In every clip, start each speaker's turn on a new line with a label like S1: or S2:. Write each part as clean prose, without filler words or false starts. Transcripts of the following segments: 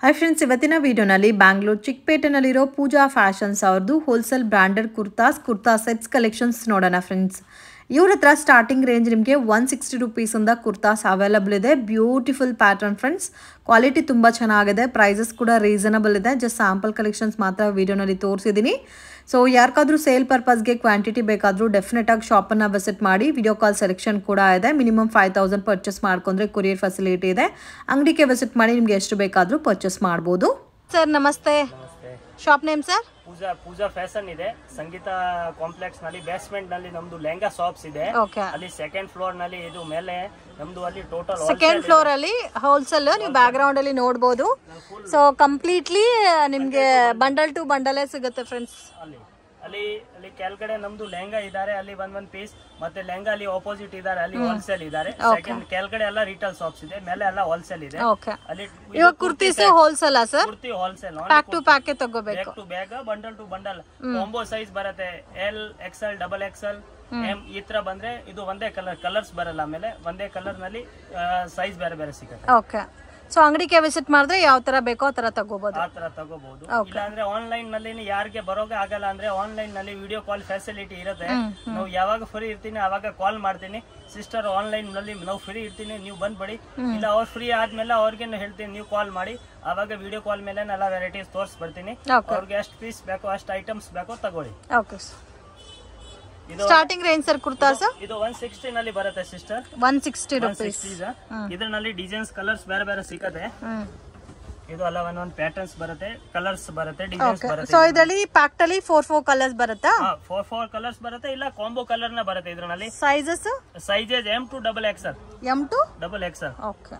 S1: Hi friends, ಇವತ್ತಿನ ವಿಡಿಯೋನಲ್ಲಿ ಬ್ಯಾಂಗ್ಳೂರ್ ಚಿಕ್ಕಪೇಟೆನಲ್ಲಿರೋ ಪೂಜಾ fashions ಅವ್ರದ್ದು wholesale branded kurta sets collections ನೋಡೋಣ ಫ್ರೆಂಡ್ಸ್. ಇವ್ರ ಹತ್ರ ಸ್ಟಾರ್ಟಿಂಗ್ ರೇಂಜ್ ನಿಮಗೆ 160 ರೂಪೀಸಿಂದ ಕುರ್ತಾಸ್ ಅವೈಲಬಲ್ ಇದೆ. ಬ್ಯೂಟಿಫುಲ್ ಪ್ಯಾಟರ್ನ್ ಫ್ರೆಂಡ್ಸ್, ಕ್ವಾಲಿಟಿ ತುಂಬ ಚೆನ್ನಾಗಿದೆ, ಪ್ರೈಸಸ್ ಕೂಡ ರೀಸನಬಲ್ ಇದೆ. ಜಸ್ಟ್ ಸ್ಯಾಂಪಲ್ ಕಲೆಕ್ಷನ್ಸ್ ಮಾತ್ರ ವಿಡಿಯೋನಲ್ಲಿ ತೋರಿಸಿದ್ದೀನಿ. ಸೊ ಯಾರಿಗಾದ್ರೂ ಸೇಲ್ ಪರ್ಪಸ್ಗೆ ಕ್ವಾಂಟಿಟಿ ಬೇಕಾದರೂ ಡೆಫಿನೆಟಾಗಿ ಶಾಪನ್ನು ವಿಸಿಟ್ ಮಾಡಿ. ವಿಡಿಯೋ ಕಾಲ್ ಸೆಲೆಕ್ಷನ್ ಕೂಡ ಇದೆ. ಮಿನಿಮಮ್ 5000 ಪರ್ಚೇಸ್ ಮಾಡ್ಕೊಂಡ್ರೆ ಕೊರಿಯರ್ ಫೆಸಿಲಿಟಿ ಇದೆ. ಅಂಗಡಿಗೆ ವಿಸಿಟ್ ಮಾಡಿ ನಿಮಗೆ ಎಷ್ಟು ಬೇಕಾದರೂ ಪರ್ಚೇಸ್ ಮಾಡ್ಬೋದು. ಸರ್ ನಮಸ್ತೆ, ಶಾಪ್ ನೇಮ್ ಸರ್?
S2: ಪೂಜಾ ಫ್ಯಾಷನ್ ಇದೆ, ಸಂಗೀತ ಕಾಂಪ್ಲೆಕ್ಸ್ ನಲ್ಲಿ ಬೇಸ್ಮೆಂಟ್ ನಲ್ಲಿ ನಮ್ದು ಲೆಹಂಗಾ ಶಾಪ್ಸ್ ಇದೆ. ಅಲ್ಲಿ ಸೆಕೆಂಡ್ ಫ್ಲೋರ್ ನಲ್ಲಿ ಇದು ಮೇಲೆ ನಮ್ದು ಅಲ್ಲಿ ಟೋಟಲ್
S1: ಸೆಕೆಂಡ್ ಫ್ಲೋರ್ ಅಲ್ಲಿ ಹೋಲ್ಸೇಲ್ ನೀವು ಬ್ಯಾಕ್ ಗ್ರೌಂಡ್ ಅಲ್ಲಿ ನೋಡಬಹುದು. ಸೊ ಕಂಪ್ಲೀಟ್ಲಿ ನಿಮ್ಗೆ ಬಂಡಲ್ ಟು ಬಂಡಲೇ ಸಿಗುತ್ತೆ ಫ್ರೆಂಡ್ಸ್.
S2: ಅಲ್ಲಿ ಕೆಳಗಡೆ ನಮ್ದು ಲೆಹಂಗಾ ಇದಾರೆ, ಅಲ್ಲಿ ಒಂದ್ ಪೀಸ್, ಮತ್ತೆ ಲೆಹಂಗಾ ಅಲ್ಲಿ ಆಪೋಸಿಟ್ ಇದಾರೆ, ಅಲ್ಲಿ ಹೋಲ್ಸೇಲ್ ಇದಾರೆ. ಸೆಕೆಂಡ್ ಕೆಳಗಡೆ ಎಲ್ಲ ರಿಟೇಲ್ ಶಾಪ್ಸ್ ಇದೆ, ಮೇಲೆ ಎಲ್ಲ ಹೋಲ್ಸೇಲ್ ಇದೆ.
S1: ಅಲ್ಲಿ ಇವಾಗ kurtis wholesale sir?
S2: Kurti wholesale,
S1: pack to pack ತಗೋಬೇಕು.
S2: Bag to bag, bundle to bundle, combo size ಬರುತ್ತೆ. L, XL, double XL, M ಈ ತರ ಬಂದ್ರೆ ಇದು ಒಂದೇ ಕಲರ್ಸ್ ಬರಲ್ಲ. ಆಮೇಲೆ ಒಂದೇ ಕಲರ್ ನಲ್ಲಿ ಸೈಜ್ ಬೇರೆ ಬೇರೆ ಸಿಗುತ್ತೆ.
S1: ಓಕೆ, ಸೊ ಅಂಗಡಿಗೆ ವಿಸಿಟ್ ಮಾಡಿದ್ರೆ ಯಾವ ತರ ಬೇಕೋ ಆ ತರ ತಗೋಬಹುದು.
S2: ಇಲ್ಲ ಅಂದ್ರೆ ಆನ್ಲೈನ್ ನಲ್ಲಿ ಯಾರಿಗೆ ಬರೋಕೆ ಆಗಲ್ಲ ಅಂದ್ರೆ ಆನ್ಲೈನ್ ನಲ್ಲಿ ವಿಡಿಯೋ ಕಾಲ್ ಫೆಸಿಲಿಟಿ ಇರುತ್ತೆ. ನಾವು ಯಾವಾಗ ಫ್ರೀ ಇರ್ತೀನಿ ಅವಾಗ ಕಾಲ್ ಮಾಡ್ತೀನಿ. ಸಿಸ್ಟರ್ ಆನ್ಲೈನ್ ನಲ್ಲಿ ನಾವು ಫ್ರೀ ಇರ್ತೀನಿ, ನೀವು ಬಂದ್ಬಿಡಿ. ಇಲ್ಲ ಅವ್ರು ಫ್ರೀ ಆದ್ಮೇಲೆ ಅವ್ರಿಗೆ ಹೇಳ್ತೀನಿ, ನೀವು ಕಾಲ್ ಮಾಡಿ. ಅವಾಗ ವಿಡಿಯೋ ಕಾಲ್ ಮೇಲೆ ಎಲ್ಲ ವೆರೈಟೀಸ್ ತೋರಿಸ್ಬಿಡ್ತೀನಿ. ಅವ್ರಿಗೆ ಎಷ್ಟು ಪೀಸ್ ಬೇಕೋ ಅಷ್ಟು ಐಟಮ್ಸ್ ಬೇಕೋ ತಗೊಳ್ಳಿ.
S1: Starting range sir kurta sir?
S2: ಇದು 160 ನಲ್ಲಿ ಬರುತ್ತೆ ಸಿಸ್ಟರ್.
S1: 160 ರೂಪೀಸ್.
S2: ಇದರಲ್ಲಿ ಡಿಸೈನ್ಸ್ ಕಲರ್ಸ್ ಬೇರೆ ಬೇರೆ ಸಿಗುತ್ತೆ. ಇದು ಅಲ್ಲ ಒಂದೊಂದು ಪ್ಯಾಟರ್ನ್ಸ್ ಬರುತ್ತೆ, ಕಲರ್ಸ್ ಬರುತ್ತೆ, ಡಿಸೈನ್ಸ್ ಬರುತ್ತೆ.
S1: ಸೊ ಇದರಲ್ಲಿ ಪ್ಯಾಕ್ಟ್ ಅಲ್ಲಿ 4 ಕಲರ್ಸ್ ಬರುತ್ತಾ?
S2: 4 ಕಲರ್ಸ್ ಬರುತ್ತೆ, ಇಲ್ಲ ಕಾಂಬೋ ಕಲರ್ ನ ಬರುತ್ತೆ. ಇದರಲ್ಲಿ
S1: sizes
S2: M to double XL.
S1: M to
S2: double XL.
S1: Okay.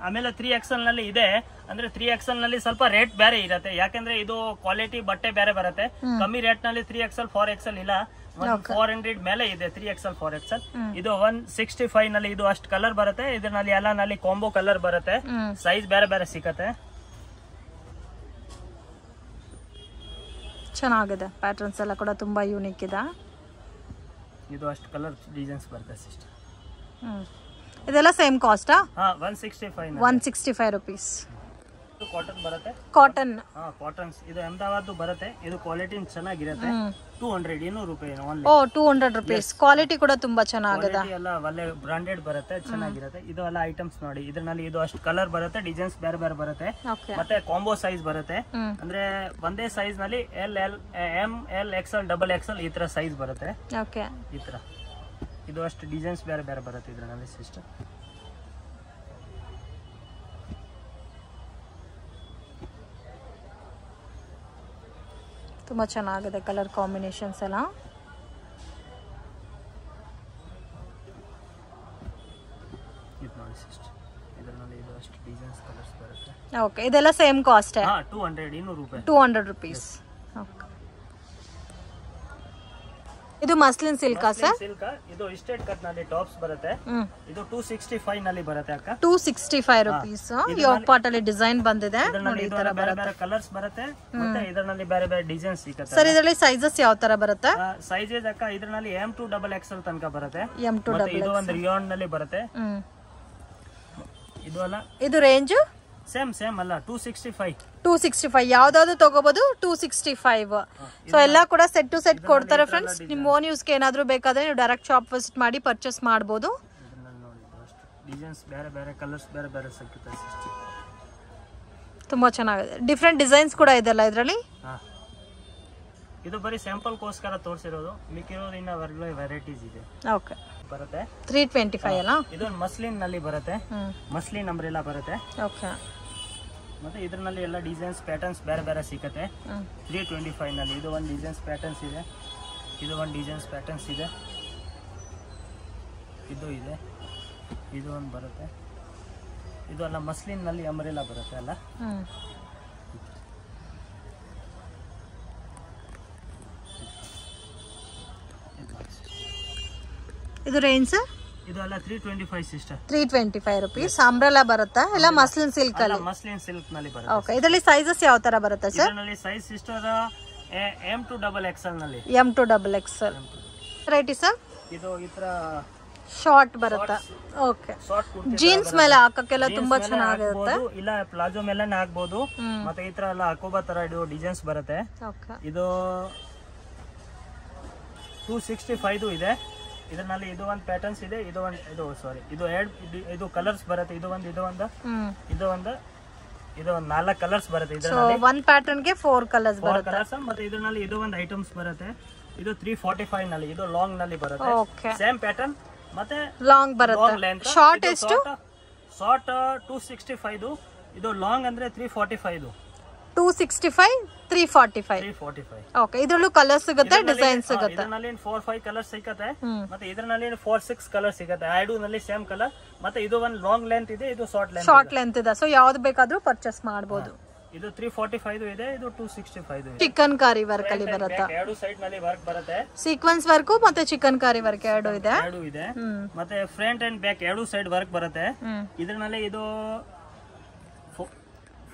S2: ಆಮೇಲೆ 3XL ನಲ್ಲಿ ಇದೆ. ಅಂದ್ರೆ 3XL ನಲ್ಲಿ ಸ್ವಲ್ಪ ರೇಟ್ ಬೇರೆ ಇರುತ್ತೆ, ಯಾಕಂದ್ರೆ ಇದು ಕ್ವಾಲಿಟಿ ಬಟ್ಟೆ ಬೇರೆ ಬರುತ್ತೆ. ಕಮ್ಮಿ ರೇಟ್ ನಲ್ಲಿ 3XL 4XL ಇಲ್ಲ, 400 ಮೇಲೆ ಇದೆ 3XL 4XL. ಇದು 165 ನಲ್ಲಿ ಇದು ಅಷ್ಟು ಕಲರ್ ಬರುತ್ತೆ. ಇದರಲ್ಲಿ ಎಲ್ಲ ನಲ್ಲಿ ಕಾಂಬೋ ಕಲರ್ ಬರುತ್ತೆ, ಸೈಜ್ ಬೇರೆ ಬೇರೆ ಸಿಕ್ಕತ್ತೆ.
S1: ಚೆನ್ನಾಗಿದೆ, ಪ್ಯಾಟರ್ನ್ಸ್ ಎಲ್ಲ ಕೂಡ ತುಂಬಾ ಯೂನಿಕ್ ಇದೆ.
S2: ಇದು ಅಷ್ಟು ಕಲರ್ ಡಿಸೈನ್ಸ್ ಬರುತ್ತೆ ಸಿಸ್ಟರ್.
S1: ಇದೆಲ್ಲ ಸೇಮ್ ಕಾಸ್ಟಾ?
S2: 165
S1: ರೂಪೀಸ್.
S2: ಕಾಟನ್ ಬರುತ್ತೆ,
S1: ಕಾಟನ್.
S2: ಕಾಟನ್ಸ್ ಇದು ಅಹಮದಾಬಾದ್ ಬರುತ್ತೆ. ಇದು ಕ್ವಾಲಿಟಿ ಚೆನ್ನಾಗಿರುತ್ತೆ. 200 ರೂಪಾಯಿ.
S1: ಓ 200 ರೂಪೀಸ್. ಕ್ವಾಲಿಟಿ ಕೂಡ ತುಂಬಾ ಚೆನ್ನಾಗಿದೆ,
S2: ಎಲ್ಲ ಒಳ್ಳೆ ಬ್ರಾಂಡೆಡ್ ಬರುತ್ತೆ, ಚೆನ್ನಾಗಿರುತ್ತೆ. ಇದು ಎಲ್ಲ ಐಟಮ್ಸ್ ನೋಡಿ, ಇದರಲ್ಲಿ ಇದು ಅಷ್ಟು ಕಲರ್ ಬರುತ್ತೆ, ಡಿಸೈನ್ಸ್ ಬೇರೆ ಬೇರೆ ಬರುತ್ತೆ, ಮತ್ತೆ ಕಾಂಬೋ ಸೈಜ್ ಬರುತ್ತೆ. ಅಂದ್ರೆ ಒಂದೇ ಸೈಜ್ ನಲ್ಲಿ M, L, XL, double XL ಈ ತರ ಸೈಜ್ ಬರುತ್ತೆ. ಈ ತರ ಇದು ಅಷ್ಟು ಡಿಸೈನ್ಸ್ ಬೇರೆ ಬೇರೆ ಬರುತ್ತೆ ಇದರಲ್ಲಿ ಸಿಸ್ಟರ್.
S1: ತುಂಬಾ ಚೆನ್ನಾಗಿದೆ ಕಲರ್ ಕಾಂಬಿನೇಷನ್ಸ್ ಎಲ್ಲ. ಓಕೆ, ಇದೆಲ್ಲ ಸೇಮ್ ಕಾಸ್ಟ್? 200 ರೂಪೀಸ್. ಇದು ಮಸ್ಲಿನ್ ಸಿಲ್ಕ್ ಸರ್?
S2: ಇದು ಸ್ಟ್ರೇಟ್ ಕಟ್ ನಲ್ಲಿ ಟಾಪ್ಸ್ ಬರುತ್ತೆ. ಇದು 265 ನಲ್ಲಿ ಬರುತ್ತೆ ಅಕ್ಕ.
S1: 265 ರೂಪೀಸ್. ಯೋಗ್ ಪಾರ್ಟ್ ಅಲ್ಲಿ ಡಿಸೈನ್ ಬಂದಿದೆ ನೋಡಿ, ಈ ತರ
S2: ಬೇರೆ ಬೇರೆ ಕಲರ್ಸ್ ಬರುತ್ತೆ, ಮತ್ತೆ ಇದರಲ್ಲಿ ಬೇರೆ ಬೇರೆ ಡಿಸೈನ್ಸ್ ಸಿಗುತ್ತೆ.
S1: ಸರ್ ಇದರಲ್ಲಿ ಸೈಜಸ್ ಯಾವ ತರ ಬರುತ್ತೆ?
S2: ಸೈಜಸ್ ಅಕ್ಕ ಇದರಲ್ಲಿ M to double XL ತನಕ ಬರುತ್ತೆ.
S1: M to double XL.
S2: ಇದು ಒಂದು ರಿಯಾನ್ ನಲ್ಲಿ ಬರುತ್ತೆ. ಇದು ಅಲ್ಲ,
S1: ಇದು ರೇಂಜ್
S2: ಸೇಮ್ ಅಲ್ಲ,
S1: 265 ಯಾವ್ದಾದ್ರು ತಗೋಬಹುದು. 265. ಸೊ ಎಲ್ಲ ಕೂಡ ಸೆಟ್ ಟು ಸೆಟ್ ಕೊಡ್ತಾರೆ ಫ್ರೆಂಡ್ಸ್. ನಿಮ್ ಓನ್ ಯೂಸ್ಗೆ ಏನಾದ್ರು ಬೇಕಾದ್ರೆ ನೀವು ಡೈರೆಕ್ಟ್ ಶಾಪ್ ವಿಸಿಟ್ ಮಾಡಿ ಪರ್ಚೇಸ್ ಮಾಡಬಹುದು.
S2: ಡಿಸೈನ್ಸ್ ಬೇರೆ ಬೇರೆ ಕಲರ್ಸ್ ಬೇರೆ ಬೇರೆ ಸಿಗುತ್ತೆ.
S1: ತುಂಬಾ ಚೆನ್ನಾಗಿದೆ, ಡಿಫ್ರೆಂಟ್ ಡಿಸೈನ್ಸ್ ಕೂಡ ಇದೆಲ್ಲ ಇದರಲ್ಲಿ.
S2: ಇದು ಬರೀ ಸ್ಯಾಂಪಲ್ ಗೋಸ್ಕರ ತೋರಿಸಿರೋದು, ಮಿಕ್ಕಿರೋದು ಇನ್ನ ವೆರೈಟೀಸ್ ಇದೆ.
S1: ಓಕೆ,
S2: ಬರುತ್ತೆ
S1: 325 ಅಲ್ಲ?
S2: ಇದು ಮಸ್ಲಿನ್ ನಲ್ಲಿ ಬರುತ್ತೆ, ಮಸ್ಲಿನ್ ಅಂಬ್ರೆಲಾ ಬರುತ್ತೆ.
S1: ಓಕೆ,
S2: ಮತ್ತೆ ಇದರಲ್ಲಿ ಎಲ್ಲ ಡಿಸೈನ್ಸ್ ಪ್ಯಾಟರ್ನ್ಸ್ ಬೇರೆ ಬೇರೆ ಸಿಗುತ್ತೆ. 325 ನಲ್ಲಿ ಇದು ಒಂದು ಡಿಸೈನ್ಸ್ ಪ್ಯಾಟರ್ನ್ಸ್ ಇದೆ, ಇದು ಒಂದು ಡಿಸೈನ್ಸ್ ಪ್ಯಾಟರ್ನ್ಸ್ ಇದೆ, ಇದು ಇದೆ, ಇದು ಒಂದು ಬರುತ್ತೆ. ಇದು ಎಲ್ಲ ಮಸ್ಲಿನ್ ನಲ್ಲಿ ಅಂಬ್ರೆಲಾ ಬರುತ್ತೆ ಅಲ್ಲ.
S1: ಇದು ರೇಂಜ್ ಸರ್?
S2: ಇದು ಎಲ್ಲ 325 ಸಿಸ್ಟರ್.
S1: 325 ರೂಪೀಸ್. ಅಂಬ್ರೆಲಾ ಬರುತ್ತಾ? ಎಲ್ಲ ಮಸ್ಲಿನ್ ಸಿಲ್ಕ್ ಅಲ್ಲಿ?
S2: ಮಸ್ಲಿನ್ ಸಿಲ್ಕ್ ನಲ್ಲಿ ಬರುತ್ತೆ.
S1: ಓಕೆ, ಇದರಲ್ಲಿ ಸೈಜಸ್ ಯಾವ ತರ ಬರುತ್ತೆ ಸರ್?
S2: ಇದರಲ್ಲಿ size sister M to double XL ನಲ್ಲಿ.
S1: M to double XL. Variety sir?
S2: ಇದು ಈ ತರ
S1: ಶಾರ್ಟ್ ಬರುತ್ತೆ. ಓಕೆ,
S2: ಶಾರ್ಟ್ ಕುರ್ತಿ
S1: ಜೀನ್ಸ್ ಮೇಲೆ ಹಾಕಕ್ಕೆಲ್ಲ ತುಂಬಾ ಚೆನ್ನಾಗಿರುತ್ತೆ.
S2: ಇಲ್ಲ ಪ್ಲಾಜೋ ಮೇಲೆ ಹಾಕ್ಬೋದು. ಮತ್ತೆ ಈ ತರ ಎಲ್ಲ ಅಕೋಬಾ ತರ ಇದು ಡಿಸೈನ್ಸ್ ಬರುತ್ತೆ. ಇದು 265 ಇದೆ. ಇದರಲ್ಲಿ ಇದು ಒಂದು ಪ್ಯಾಟರ್ನ್ಸ್ ಇದೆ, ಇದು ಕಲರ್ಸ್ ಬರುತ್ತೆ. ಇದು ಒಂದು 4 ಕಲರ್ಸ್ ಬರುತ್ತೆ. ಇದರಲ್ಲಿ
S1: ಒಂದು ಪ್ಯಾಟರ್ನ್ ಗೆ 4 ಕಲರ್ಸ್ ಬರುತ್ತೆ.
S2: ಮತ್ತೆ ಇದರಲ್ಲಿ ಇದು ಒಂದು ಐಟಮ್ಸ್ ಬರುತ್ತೆ. ಇದು 345 ನಲ್ಲಿ, ಇದು ಲಾಂಗ್ ನಲ್ಲಿ ಬರುತ್ತೆ. ಸೇಮ್ ಪ್ಯಾಟರ್ನ್ ಮತ್ತೆ
S1: ಲಾಂಗ್ ಬರುತ್ತೆ. ಶಾರ್ಟ್ ಎಷ್ಟು?
S2: ಶಾರ್ಟ್ 265, ಇದು ಲಾಂಗ್ ಅಂದ್ರೆ 345.
S1: 265 345. ಓಕೆ, ಇದರಲ್ಲೂ ಕಲರ್ ಸಿಗುತ್ತೆ, ಡಿಸೈನ್ ಸಿಗುತ್ತೆ.
S2: ಇದರಲ್ಲಿ 4-5 ಕಲರ್ ಸಿಗುತ್ತೆ. ಮತ್ತೆ ಇದರಲ್ಲಿ 4-6 ಕಲರ್ ಸಿಗುತ್ತೆ. ಐಡು ನಲ್ಲಿ ಸೇಮ್ ಕಲರ್. ಮತ್ತೆ ಇದು ಒಂದು ಲಾಂಗ್ ಲೆಂತ್ ಇದೆ, ಇದು ಶಾರ್ಟ್
S1: ಲೆಂತ್ ಇದೆ. ಸೊ ಯಾವ್ದು ಬೇಕಾದ್ರೂ ಪರ್ಚೇಸ್ ಮಾಡಬಹುದು.
S2: ಇದು 345 ಇದೆ, ಇದು 265 ಇದೆ.
S1: ಚಿಕನ್ ಕಾರಿ ವರ್ಕ್ ಅಲ್ಲಿ ಬರುತ್ತೆ.
S2: ಎರಡು ಸೈಡ್ ನಲ್ಲಿ ವರ್ಕ್ ಬರುತ್ತೆ.
S1: ಸೀಕ್ವೆನ್ಸ್ ವರ್ಕ್ ಮತ್ತೆ ಚಿಕನ್ ಕಾರಿ ವರ್ಕ್ ಎರಡು ಇದೆ.
S2: ಮತ್ತೆ ಫ್ರಂಟ್ ಅಂಡ್ ಬ್ಯಾಕ್ ಎರಡು ಸೈಡ್ ವರ್ಕ್ ಬರುತ್ತೆ. ಇದರಲ್ಲಿ ಇದು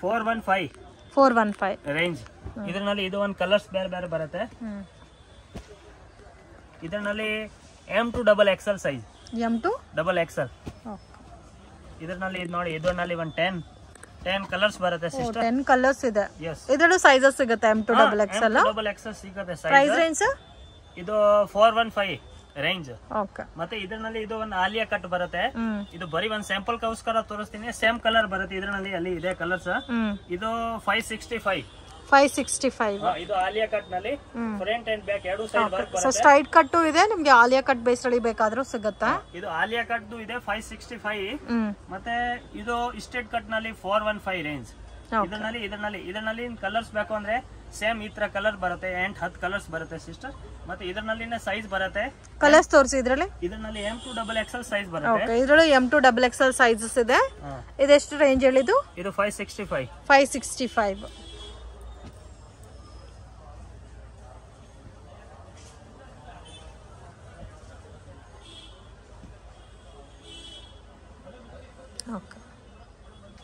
S2: 415 ರೇಂಜ್. ಇದರಲ್ಲಿ ಇದು ಒಂದು ಕಲರ್ಸ್ ಬೇರೆ ಬರುತ್ತೆ. ಇದರಲ್ಲಿ M2 XXL size.
S1: M2
S2: XXL. ಇದರಲ್ಲಿ ನೋಡಿ, ಇದರಲ್ಲಿ ಒಂದು 10 ಕಲರ್ಸ್ ಬರುತ್ತೆ ಸಿಸ್ಟರ್.
S1: 10 ಕಲರ್ಸ್ ಇದೆ. ಇದರಲ್ಲೂ ಸೈಜಸ್ ಸಿಗುತ್ತೆ. M2 XXL
S2: ಸಿಗುತ್ತೆ.
S1: ಪ್ರೈಸ್ ರೇಂಜ್
S2: ಇದು 415 ರೇಂಜ್.
S1: ಓಕೆ,
S2: ಮತ್ತೆ ಇದರಲ್ಲಿ ಇದು ಒಂದು ಆಲಿಯಾ ಕಟ್ ಬರುತ್ತೆ. ಇದು ಬರೀ ಒಂದು ಸ್ಯಾಂಪಲ್ ಗೋಸ್ಕರ ತೋರಿಸ್ತೀನಿ. ಸೇಮ್ ಕಲರ್ ಬರುತ್ತೆ ಇದರಲ್ಲಿ, ಅಲ್ಲಿ ಇದೆ ಕಲರ್ಸ್. ಇದು 565. ಇದು ಆಲಿಯಾ ಕಟ್ ನಲ್ಲಿ ಫ್ರಂಟ್ ಅಂಡ್ ಬ್ಯಾಕ್ ಎರಡು ಸೈಡ್ ವರ್ಕ್ ಬರುತ್ತೆ.
S1: ಸ್ಟ್ರೈಟ್ ಕಟ್ ಇದೆ, ನಿಮ್ಗೆ ಆಲಿಯಾ ಕಟ್ ಬೇಸ್ ಅಲ್ಲಿ ಬೇಕಾದ್ರೂ ಸಿಗುತ್ತೆ.
S2: ಇದು ಆಲಿಯಾ ಕಟ್ ಇದೆ 565. ಮತ್ತೆ ಇದು ಸ್ಟ್ರೇಟ್ ಕಟ್ ನಲ್ಲಿ 415 ರೇಂಜ್. ಇದರಲ್ಲಿ ಕಲರ್ಸ್ ಬೇಕು ಅಂದ್ರೆ ಸೇಮ್ ಈ ತರ ಕಲರ್ ಬರುತ್ತೆ. 10 ಕಲರ್ಸ್ ಬರುತ್ತೆ ಸಿಸ್ಟರ್. ಮತ್ತೆ ಇದರಲ್ಲಿ ಸೈಜ್ ಬರುತ್ತೆ.
S1: ಕಲರ್ಸ್ ತೋರಿಸಿ. ಇದರಲ್ಲಿ
S2: M2 XXL ಸೈಜ್ ಬರುತ್ತೆ.
S1: ಇದರಲ್ಲಿ M2 XXL ಸೈಜಸ್ ಇದೆ. ಇದೆಷ್ಟು ರೇಂಜ್ ಹೇಳಿದ್ದು?
S2: ಇದು 565.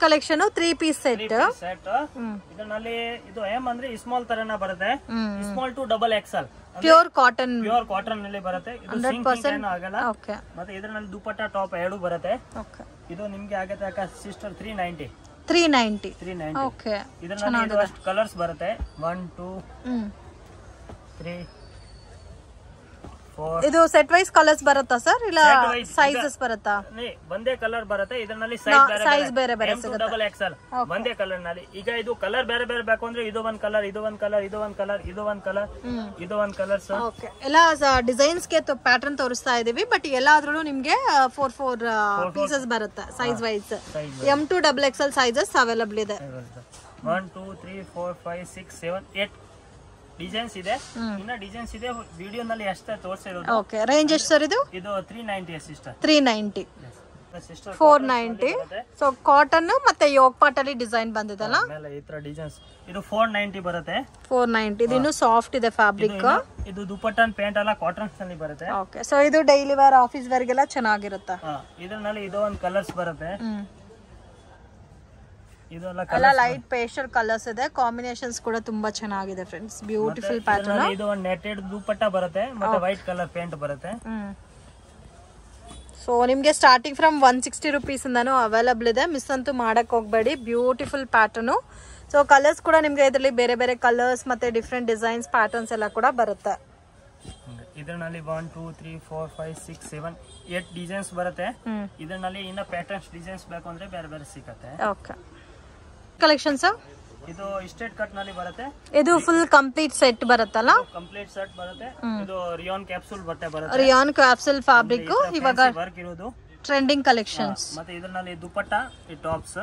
S1: Collection 3 piece set.
S2: ಇದರಲ್ಲಿ ಇದು M ಅಂದ್ರೆ ಸ್ಮಾಲ್ ತರನ ಬರುತ್ತೆ. Small to XXL
S1: pure cotton
S2: ನಲ್ಲಿ ಬರುತ್ತೆ. ಇದು 100% ಆಗಲ್ಲ. ಮತ್ತೆ ಇದರಲ್ಲಿ ದುಪಟ್ಟ ಟಾಪ್ ಎರಡು ಬರುತ್ತೆ. ಇದು ನಿಮ್ಗೆ ಆಗುತ್ತೆ ಸಿಸ್ಟರ್ 390.
S1: ಓಕೆ,
S2: ಇದರಲ್ಲಿ ಕಲರ್ಸ್ ಬರುತ್ತೆ. 1 2 3
S1: ಇದು ಸೆಟ್ ವೈಸ್ ಕಲರ್ಸ್ ಬರುತ್ತಾ ಸರ್, ಇಲ್ಲ ಸೈಜಸ್ ಬರುತ್ತಾ?
S2: ಒಂದೇ ಕಲರ್ ಬರುತ್ತೆ. ಇದರಲ್ಲಿ
S1: ಸೈಜ್ ಬೇರೆ
S2: XXL ಒಂದೇ ಕಲರ್ ನಲ್ಲಿ. ಈಗ ಇದು ಕಲರ್ ಬೇರೆ ಬೇಕು ಅಂದ್ರೆ ಇದು ಒಂದ್ ಕಲರ್, ಇದು ಒಂದ್ ಕಲರ್, ಇದು ಒಂದ್ ಕಲರ್, ಇದು ಒಂದ್ ಕಲರ್, ಇದು ಒಂದ್ ಕಲರ್.
S1: ಓಕೆ, ಎಲ್ಲ ಡಿಸೈನ್ಸ್ ಗೆ ಪ್ಯಾಟರ್ನ್ ತೋರಿಸ್ತಾ ಇದೀವಿ. ಬಟ್ ಎಲ್ಲಾದ್ರೂ ನಿಮ್ಗೆ 4 ಪೀಸಸ್ ಬರುತ್ತೆ size wise. M2 XXL sizes available ಇದೆ.
S2: 1 2 3 4 5 6 7 8 ಡಿಸೈನ್ಸ್ ಇದೆ. ಇನ್ನ ಡಿಸೈನ್ಸ್ ಇದೆ, ವಿಡಿಯೋ ನಲ್ಲಿ ಅಷ್ಟೇ ತೋರಿಸಿರೋದು.
S1: ಓಕೆ, ರೇಂಜ್ ಎಷ್ಟು ಸರ್ ಇದು?
S2: ಇದು 390 ಸಿಸ್ಟರ್.
S1: 390 490. ಸೊ ಕಾಟನ್ ಮತ್ತೆ ಯೋಗ್ ಪಾಟ್ ಅಲ್ಲಿ ಡಿಸೈನ್ ಬಂದಿದಲ್ಲ,
S2: ಮೇಲೆ ಈ ತರ ಡಿಸೈನ್ಸ್. ಇದು 490 ಬರುತ್ತೆ.
S1: 490. ಇದು ಇನ್ನು ಸಾಫ್ಟ್ ಇದೆ ಫ್ಯಾಬ್ರಿಕ್.
S2: ಇದು ದುಪಟ್ಟನ್ ಪ್ಯಾಂಟ್ ಎಲ್ಲ ಕಾಟನ್ ನಲ್ಲಿ ಬರುತ್ತೆ.
S1: ಓಕೆ, ಸೊ ಇದು ಡೈಲಿ ವೇರ್ ಆಫೀಸ್ ವೇರ್ ಗೆಲ್ಲ ಚೆನ್ನಾಗಿರುತ್ತೆ.
S2: ಇದರಲ್ಲಿ ಇದು ಒಂದು ಕಲರ್ಸ್ ಬರುತ್ತೆ.
S1: ಎಲ್ಲ ಲೈಟ್ ಪೇಸ್ಟಲ್ ಕಲರ್ಸ್ ಇದೆ. ಕಾಂಬಿನೇಷನ್ಸ್ ಕೂಡ ತುಂಬಾ ಚೆನ್ನಾಗಿದೆ ಫ್ರೆಂಡ್ಸ್. Beautiful pattern.
S2: ಇದು ಒಂದು ನೆಟೆಡ್ ದುಪಟ್ಟ ಬರುತ್ತೆ ಮತ್ತೆ ವೈಟ್ ಕಲರ್ ಪ್ಯಾಂಟ್ ಬರುತ್ತೆ.
S1: ಸೊ ನಿಮ್ಗೆ ಸ್ಟಾರ್ಟಿಂಗ್ ಫ್ರಮ್ 160 rupees ಇಂದಾನು ಅವೈಲಬಲ್ ಇದೆ. ಮಿಸ್ ಅಂತೂ ಮಾಡಕ್ ಹೋಗ್ಬೇಡಿ. Beautiful pattern. ಸೊ ಕಲರ್ಸ್ ಕೂಡ ನಿಮ್ಗೆ ಇದರಲ್ಲಿ ಬೇರೆ ಕಲರ್ಸ್ ಮತ್ತೆ ಡಿಫ್ರೆಂಟ್ ಡಿಸೈನ್ಸ್ ಪ್ಯಾಟರ್ನ್ಸ್ ಎಲ್ಲ ಕೂಡ ಬರುತ್ತೆ.
S2: ಇದರಲ್ಲಿ 1 2 3 4 5 6 7 8 ಡಿಸೈನ್ಸ್ ಬರುತ್ತೆ. ಇದರಲ್ಲಿ ಇನ್ನ ಪ್ಯಾಟರ್ನ್ಸ್ ಡಿಸೈನ್ಸ್ ಬೇಕು ಅಂದ್ರೆ ಬೇರೆ ಸಿಗುತ್ತೆ.
S1: ಓಕೆ, ಕಲೆಕ್ಷನ್ಸ್
S2: ಇದು ಸ್ಟ್ರೇಟ್ ಕಟ್ ನಲ್ಲಿ ಬರುತ್ತೆ.
S1: ಇದು ಫುಲ್ ಕಂಪ್ಲೀಟ್ ಸೆಟ್ ಬರುತ್ತಲ್ಲ?
S2: ಕಂಪ್ಲೀಟ್ ಸೆಟ್ ಬರುತ್ತೆ. ಇದು ರಿಯಾನ್ ಕ್ಯಾಪ್ಸೂಲ್ ಬರುತ್ತೆ.
S1: ರಿಯಾನ್ ಕ್ಯಾಪ್ಸೂಲ್ ಫ್ಯಾಬ್ರಿಕ್ ಇವಾಗ
S2: ವರ್ಕ್ ಇರೋದು
S1: ಟ್ರೆಂಡಿಂಗ್ ಕಲೆಕ್ಷನ್ಸ್.
S2: ಮತ್ತೆ ಇದರಲ್ಲಿ ದುಪಟ್ಟ, ಈ ಟಾಪ್ಸ್.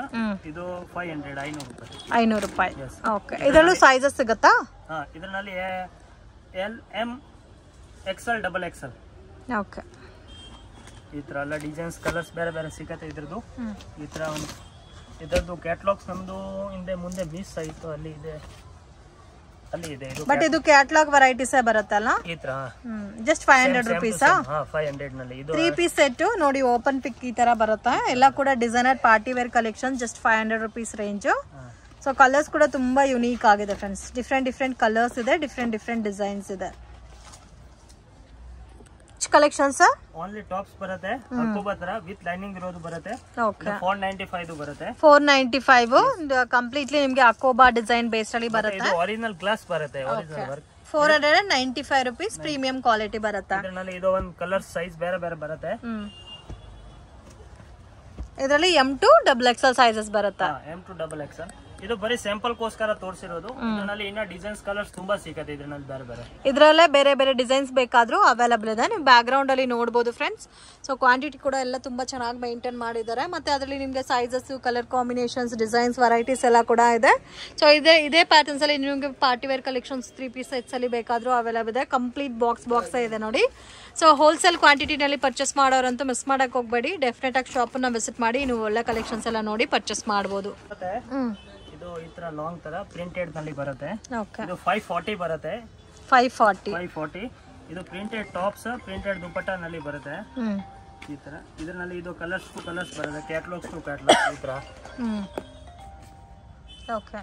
S2: ಇದು 500 ರೂಪಾಯಿ.
S1: ಓಕೆ, ಇದರಲ್ಲೂ ಸೈಜಸ್ ಸಿಗುತ್ತಾ?
S2: ಇದರಲ್ಲಿ L M XL XXL.
S1: Okay,
S2: ಈ ತರ ಎಲ್ಲ ಡಿಸೈನ್ಸ್ ಕಲರ್ಸ್ ಬೇರೆ ಸಿಗುತ್ತೆ. ಇದ್ರದ್ದು ಈ ತರ ಇದರದ್ದು ಕ್ಯಾಟಲಾಗ್ಸ್ ನಮ್ದು ಹಿಂದೆ ಮುಂದೆ ಮಿಸ್ ಆಯ್ತು. ಅಲ್ಲಿ ಇದೆ.
S1: ಬಟ್ ಇದು ಕ್ಯಾಟಲಾಗ್ ವೆರೈಟೀಸ್ ಬರುತ್ತಲ್ಲ ಈ ತರ. Just 500 rupees.
S2: 500 ನಲ್ಲಿ ಇದು
S1: 3 ಪೀಸ್ ಸೆಟ್ ನೋಡಿ. ಓಪನ್ ಪಿಕ್ ಈ ತರ ಬರುತ್ತೆ. ಎಲ್ಲ ಕೂಡ designer party wear collection. Just 500 rupees range. So colours ಕೂಡ ತುಂಬಾ ಯುನೀಕ್ ಆಗಿದೆ ಫ್ರೆಂಡ್ಸ್. ಡಿಫ್ರೆಂಟ್ ಕಲರ್ಸ್ ಇದೆ, ಡಿಫ್ರೆಂಟ್ ಡಿಸೈನ್ಸ್ ಇದೆ. Collection sir?
S2: ಓನ್ಲಿ ಟಾಪ್ಸ್ ಬರುತ್ತೆ, ಅಕೋಬಾ ತರ ವಿತ್ ಲೈನಿಂಗ್ ಇರೋದು ಬರುತ್ತೆ.
S1: ಓಕೆ
S2: 495 ಬರುತ್ತೆ.
S1: 495 ಕಂಪ್ಲೀಟ್ಲಿ ನಿಮಗೆ ಅಕೋಬಾ ಡಿಸೈನ್ ಬೇಸ್ಡ್ ಅಲ್ಲಿ ಬರುತ್ತೆ.
S2: ಇದು ಒರಿಜಿನಲ್ ಗ್ಲಾಸ್ ಬರುತ್ತೆ, original work.
S1: 495 rupees premium quality ಬರುತ್ತೆ.
S2: ಇದರಲ್ಲಿ ಇದು ಒಂದು ಕಲರ್ ಸೈಜ್ ಬೇರೆ ಬೇರೆ ಬರುತ್ತೆ.
S1: ಇದರಲ್ಲಿ M2 XXL ಸೈಜಸ್ ಬರುತ್ತೆ.
S2: M2 XXL. ಇದು ಬರೀ ಸ್ಯಾಂಪಲ್ ಗೋಸ್ಕರ ತೋರಿಸಿರೋದು. ಇದರಲ್ಲಿ ಇನ್ನ ಡಿಸೈನ್ಸ್ ಕಲರ್ಸ್ ತುಂಬಾ ಸಿಗುತ್ತೆ. ಇದರಲ್ಲಿ ಬೇರೆ ಬೇರೆ
S1: ಇದರಲ್ಲೇ ಬೇರೆ ಬೇರೆ ಡಿಸೈನ್ಸ್ ಬೇಕಾದ್ರೂ ಅವೈಲಬಲ್ ಇದೆ. ನೀವು ಬ್ಯಾಕ್ ಗ್ರೌಂಡ್ ಅಲ್ಲಿ ನೋಡಬಹುದು ಫ್ರೆಂಡ್ಸ್. ಸೊ ಕ್ವಾಂಟಿಟಿ ಕೂಡ ಎಲ್ಲ ತುಂಬಾ ಚೆನ್ನಾಗಿ ಮೇಂಟೈನ್ ಮಾಡಿದ್ದಾರೆ. ಮತ್ತೆ ಅದರಲ್ಲಿ ನಿಮಗೆ sizes, colour combinations, designs, varieties ಎಲ್ಲ ಕೂಡ ಇದೆ. ಸೊ ಇದೇ ಪ್ಯಾಟರ್ನ್ಸ್ ಅಲ್ಲಿ ನಿಮಗೆ party wear collections 3 piece sets ಅಲ್ಲಿ ಬೇಕಾದ್ರೂ ಅವೈಲಬಲ್ ಇದೆ. ಕಂಪ್ಲೀಟ್ ಬಾಕ್ಸ್ ಇದೆ ನೋಡಿ. ಸೊ ಹೋಲ್ಸೇಲ್ ಕ್ವಾಂಟಿಟಿನಲ್ಲಿ ಪರ್ಚೇಸ್ ಮಾಡೋರಂತೂ ಮಿಸ್ ಮಾಡಕ್ ಹೋಗಬೇಡಿ. ಡೆಫಿನೆಟ್ ಆಗಿ ಶಾಪ್ ನ ವಿಸಿಟ್ ಮಾಡಿ ನೀವು ಒಳ್ಳೆ ಕಲೆಕ್ಷನ್ಸ್ ಎಲ್ಲ ನೋಡಿ ಪರ್ಚೇಸ್ ಮಾಡಬಹುದು.
S2: ಇದು ಈ ತರ ಲಾಂಗ್ ತರ ಪ್ರಿಂಟೆಡ್ ನಲ್ಲಿ ಬರುತ್ತೆ.
S1: ಓಕೆ
S2: ಇದು 540 ಬರುತ್ತೆ.
S1: 540.
S2: ಇದು ಪ್ರಿಂಟೆಡ್ ಟಾಪ್ಸ್, ಪ್ರಿಂಟೆಡ್ ದುಪಟ್ಟಾ ನಲ್ಲಿ ಬರುತ್ತೆ. ಈ ತರ ಇದರಲ್ಲಿ ಇದು ಕಲರ್ಸ್ ಟು ಕಲರ್ಸ್ ಬರುತ್ತೆ, ಕ್ಯಾಟಲಾಗ್ಸ್ ಟು ಕ್ಯಾಟಲಾಗ್ ಈ ತರ.
S1: ಓಕೆ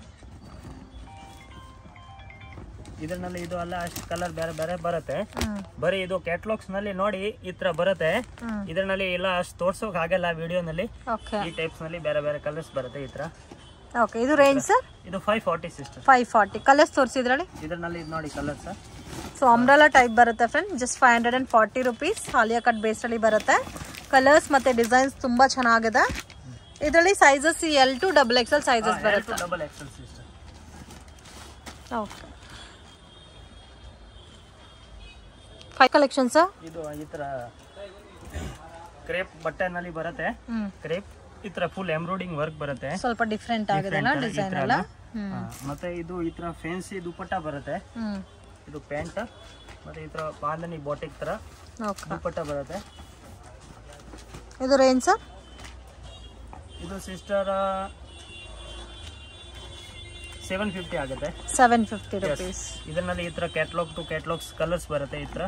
S2: ಇದರಲ್ಲಿ ಇದು ಅಲ್ಲ ಅಷ್ಟು ಕಲರ್ ಬೇರೆ ಬೇರೆ ಬರುತ್ತೆ. ಬರೀ ಇದು ಕ್ಯಾಟಲಾಗ್ಸ್ ನಲ್ಲಿ ನೋಡಿ ಈ ತರ ಬರುತ್ತೆ. ಇದರಲ್ಲಿ ಎಲ್ಲ ಅಷ್ಟು ತೋರ್ಸೋಕ್ ಆಗಲ್ಲ ವಿಡಿಯೋನಲ್ಲಿ. ಈ ಟೈಪ್ಸ್ ನಲ್ಲಿ ಬೇರೆ ಬೇರೆ ಕಲರ್ಸ್ ಬರುತ್ತೆ ಈ ತರ.
S1: ಓಕೆ ಇದು ರೇಂಜ್ ಸರ್?
S2: ಇದು 540 ಸಿಸ್ಟರ್.
S1: 540 ಕಲರ್ಸ್ ತೋರಿಸಿದ್ರಲ್ಲಿ.
S2: ಇದರಲ್ಲಿ ಇದು ನೋಡಿ ಕಲರ್ಸ್.
S1: ಸೊ ಅಂಬ್ರೆಲಾ ಟೈಪ್ ಬರುತ್ತೆ ಫ್ರೆಂಡ್. Just 540 rupees. ಹಾಲಿಯಾ ಕಟ್ ಬೇಸ್ ಅಲ್ಲಿ ಬರುತ್ತೆ. ಕಲರ್ಸ್ ಮತ್ತೆ ಡಿಸೈನ್ಸ್ ತುಂಬಾ ಚೆನ್ನಾಗಿದೆ. ಇದರಲ್ಲಿ ಸೈಜಸ್ L2 XXL ಸೈಜಸ್ ಬರುತ್ತೆ.
S2: XXL sister.
S1: Okay 5 collections.
S2: ಇದು ಈ ತರ ಕ್ರೇಪ್ ಬಟ್ಟೆ ನಲ್ಲಿ ಬರುತ್ತೆ. ಕ್ರೇಪ್ ಈ ತರ ಫುಲ್ ಎಂಬ್ರಾಯ್ಡಿಂಗ್ ವರ್ಕ್ ಬರುತ್ತೆ.
S1: ಸ್ವಲ್ಪ ಡಿಫರೆಂಟ್ ಆಗಿದೆ ಅಲ್ಲ ಡಿಸೈನ್ ಎಲ್ಲ.
S2: ಮತ್ತೆ ಇದು ಈ ತರ ಫ್ಯಾನ್ಸಿ ದುಪಟ್ಟಾ ಬರುತ್ತೆ. ಇದು ಪ್ಯಾಂಟ್ ಮತ್ತೆ ಈ ತರ ಬಾಂಧನಿ ಬಾಟಿಕ್ ತರ ದುಪಟ್ಟಾ ಬರುತ್ತೆ.
S1: ಇದು ರೇಂಜ್ ಸರ್?
S2: ಇದು ಸಿಸ್ಟರ್ 750 ಆಗುತ್ತೆ.
S1: 750 rupees.
S2: ಇದರಲ್ಲಿ ಈ ತರ ಕ್ಯಾಟಲಾಗ್ ಟು ಕ್ಯಾಟಲಾಗ್ಸ್ ಕಲರ್ಸ್ ಬರುತ್ತೆ ಈ ತರ.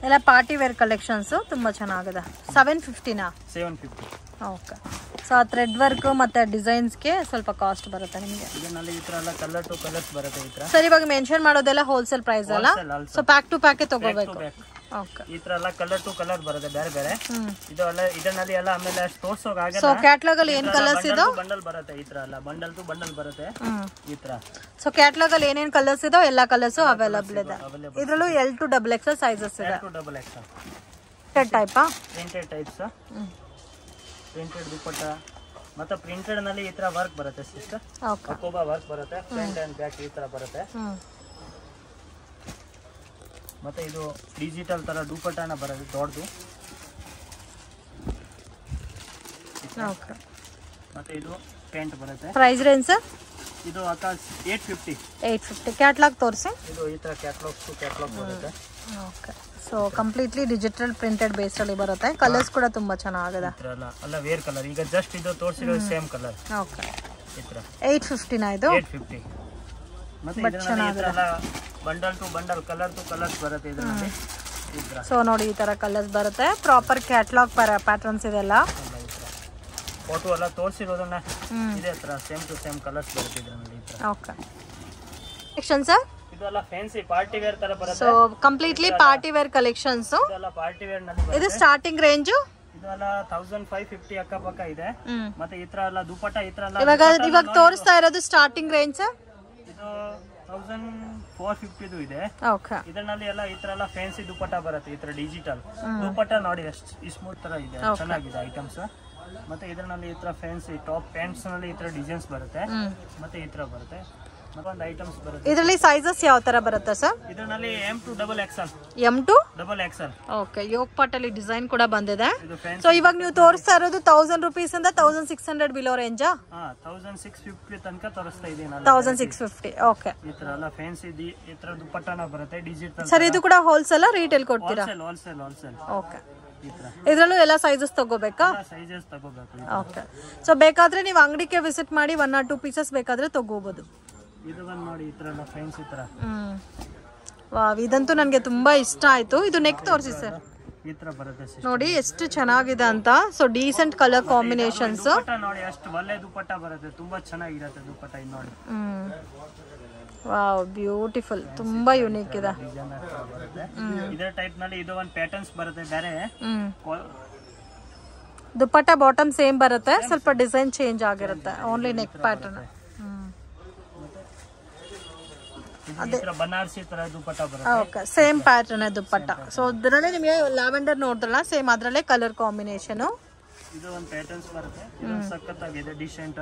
S1: ಎಲ್ಲ ಪಾರ್ಟಿ ವೇರ್ ಕಲೆಕ್ಷನ್ಸ್ ತುಂಬಾ ಚೆನ್ನಾಗಿದೆ. 750 ನಾ?
S2: 750.
S1: ಓಕೆ. ಸೊ ಆ ಥ್ರೆಡ್ ವರ್ಕ್ ಮತ್ತೆ ಡಿಸೈನ್ಸ್ಗೆ ಸ್ವಲ್ಪ ಕಾಸ್ಟ್ ಬರುತ್ತೆ ನಿಮಗೆ.
S2: ಇದರಲ್ಲಿ ಈ ತರ ಎಲ್ಲ ಕಲರ್ ಟು ಕಲರ್ಸ್ ಬರುತ್ತೆ ಈ ತರ.
S1: ಸರ್ ಇವಾಗ ಮೆನ್ಷನ್ ಮಾಡೋದೆಲ್ಲ ಹೋಲ್ಸೇಲ್ ಪ್ರೈಸ್ ಅಲ್ಲ? ಸೊ ಪ್ಯಾಕ್ ಟು ಪ್ಯಾಕ್ ತಗೋಬೇಕು. ಓಕೆ.
S2: ಈ ತರ ಎಲ್ಲ ಕಲರ್ ಟು ಕಲರ್ ಬರುತ್ತೆ ಬೇರೆ ಬೇರೆ. ಇದರಲ್ಲಿ ಎಲ್ಲ ಆಮೇಲೆ ಅಷ್ಟು ತೋರ್ಸೋಕೆ ಆಗಲ್ಲ.
S1: ಸೊ ಕ್ಯಾಟಲಾಗ್ ಅಲ್ಲಿ ಏನು ಕಲರ್ಸ್ ಇದೆ?
S2: ಬಂಡಲ್ ಬರುತ್ತೆ ಈ ತರ ಎಲ್ಲ ಬಂಡಲ್ ಟು ಬಂಡಲ್ ಬರುತ್ತೆ ಈ ತರ.
S1: ಸೊ ಕ್ಯಾಟಲಾಗ್ ಅಲ್ಲಿ ಏನೇನ್ ಕಲರ್ಸ್ ಇದೆ ಎಲ್ಲ ಕಲರ್ಸ್ ಅವೈಲಬಲ್ ಇದೆ. ಇದರಲ್ಲೂ L2 XXL ಸೈಜಸ್ ಇದೆ.
S2: L2 XXL.
S1: ಪ್ರಿಂಟೆಡ್ ಟೈಪಾ?
S2: Printed types. ಪ್ರಿಂಟೆಡ್ ದುಪಟ್ಟಾ ಮತ್ತೆ ಪ್ರಿಂಟೆಡ್ ನಲ್ಲಿ ಈ ತರ ವರ್ಕ್ ಬರುತ್ತೆ ಸಿಸ್ಟರ್.
S1: ಓಕೆ.
S2: ಅಕೋಬಾ ವರ್ಕ್ ಬರುತ್ತೆ, ಫ್ರಂಟ್ ಅಂಡ್ ಬ್ಯಾಕ್ ಈ ತರ ಬರುತ್ತೆ. ಮತ್ತೆ ಇದು ಡಿಜಿಟಲ್ ತರ ದುಪಟ್ಟಾನ ಬರುತ್ತೆ ದೊಡ್ಡದು.
S1: ಓಕೆ.
S2: ಮತ್ತೆ ಇದು ಪ್ಯಾಂಟ್ ಬರುತ್ತೆ.
S1: Price range sir?
S2: ಇದು ಆಕಾಶ್ 850.
S1: ಕ್ಯಾಟಲಾಗ್ ತೋರಿಸಿ.
S2: ಇದು ಈ ತರ ಕ್ಯಾಟಲಾಗ್ ಟು ಕ್ಯಾಟಲಾಗ್ ಬರುತ್ತೆ.
S1: Okay. So completely digital printed base ಅಲ್ಲಿ ಬರುತ್ತೆ. ಕಲರ್ಸ್ ಕೂಡ ತುಂಬಾ ಚೆನ್ನಾಗಿದೆ.
S2: ಈ ತರ ಅಲ್ಲ ವೇರ್ ಕಲರ್ ಈಗ ಜಸ್ಟ್ ಇದು ತೋರಿಸಿರೋ ಸೇಮ್ ಕಲರ್.
S1: ಓಕೆ.
S2: ಈ ತರ
S1: 850 ನಾ ಇದು?
S2: 850. ಮತ್ತೆ ಇದರಲ್ಲಿ ಈ ತರ ಎಲ್ಲ bundle to bundle colour to colours ಬರುತ್ತೆ ಇದರಲ್ಲಿ ಈ ತರ.
S1: ಸೊ ನೋಡಿ ಈ ತರ ಕಲರ್ಸ್ ಬರುತ್ತೆ. ಪ್ರಾಪರ್ ಕ್ಯಾಟಲಾಗ್ ಪ್ಯಾಟರ್ನ್ಸ್ ಇದೆಲ್ಲ.
S2: ಫೋಟೋ ಎಲ್ಲ ತೋರಿಸಿರೋದನ್ನ ಇದೇ ತರ ಸೇಮ್ ಟು ಸೇಮ್ ಕಲರ್ಸ್ ಬರುತ್ತೆ ಇದರಲ್ಲಿ ಈ ತರ.
S1: ಓಕೆ. Section sir?
S2: ಇದೆಲ್ಲ ಫ್ಯಾನ್ಸಿ ಪಾರ್ಟಿ ವೇರ್ ತರ ಬರುತ್ತೆ.
S1: So completely party wear collections.
S2: ಇದೆಲ್ಲ ಪಾರ್ಟಿ ವೇರ್ ನಲ್ಲಿ ಬರುತ್ತೆ.
S1: ಇದು ಸ್ಟಾರ್ಟಿಂಗ್ ರೇಂಜ್
S2: ಇದೆಲ್ಲ 1550 ಅಕ್ಕಪಕ್ಕ ಇದೆ. ಮತ್ತೆ ಈ ತರ ಎಲ್ಲ ದುಪಟ್ಟಾ ಈ ತರ ಎಲ್ಲ
S1: ಇವಾಗ ತೋರಿಸ್ತಾ ಇರೋದು ಸ್ಟಾರ್ಟಿಂಗ್ ರೇಂಜ್ ಸರ್?
S2: ಇದು 1450 ಇದೆ.
S1: ಓಕೆ.
S2: ಇದರಲ್ಲಿ ಎಲ್ಲ ಈ ತರ ಎಲ್ಲ ಫ್ಯಾನ್ಸಿ ದುಪಟ್ಟಾ ಬರುತ್ತೆ ಈ ತರ ಡಿಜಿಟಲ್ ದುಪಟ್ಟಾ ನೋಡಿ ಎಷ್ಟು ಸ್ಮೂತ್ ತರ ಇದೆ, ಚೆನ್ನಾಗಿದೆ ಐಟಮ್ಸ್. ಮತ್ತೆ ಇದರಲ್ಲಿ ಈ ತರ ಫ್ಯಾನ್ಸಿ ಟಾಪ್ ಪ್ಯಾಂಟ್ಸ್ ನಲ್ಲಿ ಈ ತರ ಡಿಸೈನ್ಸ್ ಬರುತ್ತೆ. ಮತ್ತೆ ಈ ತರ ಬರುತ್ತೆ ಮತ್ತೊಂದು ಐಟಮ್ಸ್ ಬರುತ್ತೆ.
S1: ಇದರಲ್ಲಿ ಸೈಜಸ್ ಯಾವ ತರ ಬರುತ್ತೆ ಸರ್?
S2: ಇದರಲ್ಲಿ M2 XXL.
S1: M2
S2: XXL.
S1: Okay. ಯೋಗ್ ಪಾಟ್ ಅಲ್ಲಿ ಡಿಸೈನ್ ಕೂಡ ಬಂದಿದೆ. ಸೊ ಇವಾಗ ನೀವು ತೋರಿಸ್ತಾ ಇರೋದು 1000 rupees ಇಂದ 1600 ಬಿಲೋ ರೇಂಜಾ?
S2: 1650 ತನಕ ತೋರಿಸ್ತಾ ಇದೀನಿ ನಾನು.
S1: 1650. ಓಕೆ.
S2: ಈ ತರ ಎಲ್ಲ ಫ್ಯಾನ್ಸಿ ಈ ತರ ದುಪಟ್ಟಾನ ಬರುತ್ತೆ ಡಿಜಿಟಲ್.
S1: ಸರ್ ಇದು ಕೂಡ ಹೋಲ್ಸೇಲ್ ರಿಟೇಲ್ ಕೊಡ್ತೀರಾ?
S2: ಹೋಲ್ಸೇಲ್.
S1: ಓಕೆ. ಇದರಲ್ಲೂ ಎಲ್ಲ ಸೈಜಸ್ ತಗೋಬೇಕಾ?
S2: ಸೈಜಸ್ ತಗೋಬೇಕು.
S1: ಓಕೆ. ಸೊ ಬೇಕಾದ್ರೆ ನೀವು ಅಂಗಡಿಗೆ ವಿಸಿಟ್ ಮಾಡಿ 1 or 2 ಪೀಸಸ್ ಬೇಕಾದ್ರೆ ತಗೋಬಹುದು.
S2: ಇದು ಬಂದು ನೋಡಿ ಈ ತರ ಎಲ್ಲ ಫ್ಯಾನ್ಸಿ ತರ.
S1: ವಾವ್, ಇದಂತೂ ನನಗೆ ತುಂಬಾ ಇಷ್ಟ ಆಯ್ತು. ಇದು ನೆಕ್ ತೋರಿಸಿ ಸರ್.
S2: ಈ ತರ ಬರುತ್ತೆ ಸಿಸ್ಟರ್.
S1: ನೋಡಿ ಎಷ್ಟು ಚೆನ್ನಾಗಿದೆ ಅಂತ. So decent colour combinations.
S2: Dupatta ನೋಡಿ ಅಷ್ಟು ಒಳ್ಳೆ ದುಪ್ಪಟ್ಟ ಬರುತ್ತೆ, ತುಂಬಾ ಚೆನ್ನಾಗಿರುತ್ತೆ ದುಪ್ಪಟ್ಟ. ಇದು ನೋಡಿ
S1: ವಾವ್ ಬ್ಯೂಟಿಫುಲ್, ತುಂಬಾ ಯೂನಿಕ್ ಇದೆ.
S2: ಇದೇ ಟೈಪ್ ನಲ್ಲಿ ಇದು ಒಂದು ಪ್ಯಾಟರ್ನ್ಸ್ ಬರುತ್ತೆ ಬೇರೆ.
S1: ದುಪ್ಪಟ್ಟ ಬಾಟಮ್ ಸೇಮ್ ಬರುತ್ತೆ, ಸ್ವಲ್ಪ ಡಿಸೈನ್ ಚೇಂಜ್ ಆಗಿರುತ್ತೆ, ಓನ್ಲಿ ನೆಕ್ ಪ್ಯಾಟರ್ನ್.
S2: ಬನಾರಸಿ ತರ ದುಪ್ಪಟ್ಟ ಬರುತ್ತೆ.
S1: ಓಕೆ, ಸೇಮ್ ಪ್ಯಾಟರ್ನ್ ದುಪ್ಪಟ್ಟ. ಸೊ ಅದರಲ್ಲೇ ನಿಮಗೆ ಲ್ಯಾವೆಂಡರ್ ನೋಡಿದ್ರಲ್ಲ, ಸೇಮ್ ಅದರಲ್ಲೇ ಕಲರ್ ಕಾಂಬಿನೇಷನ್.
S2: ಇದು ಒಂದು ಪ್ಯಾಟರ್ನ್ಸ್ ಬರುತ್ತೆ, ಇದು ಸಖತ್ತಾಗಿದೆ, ಡಿಸೆಂಟ್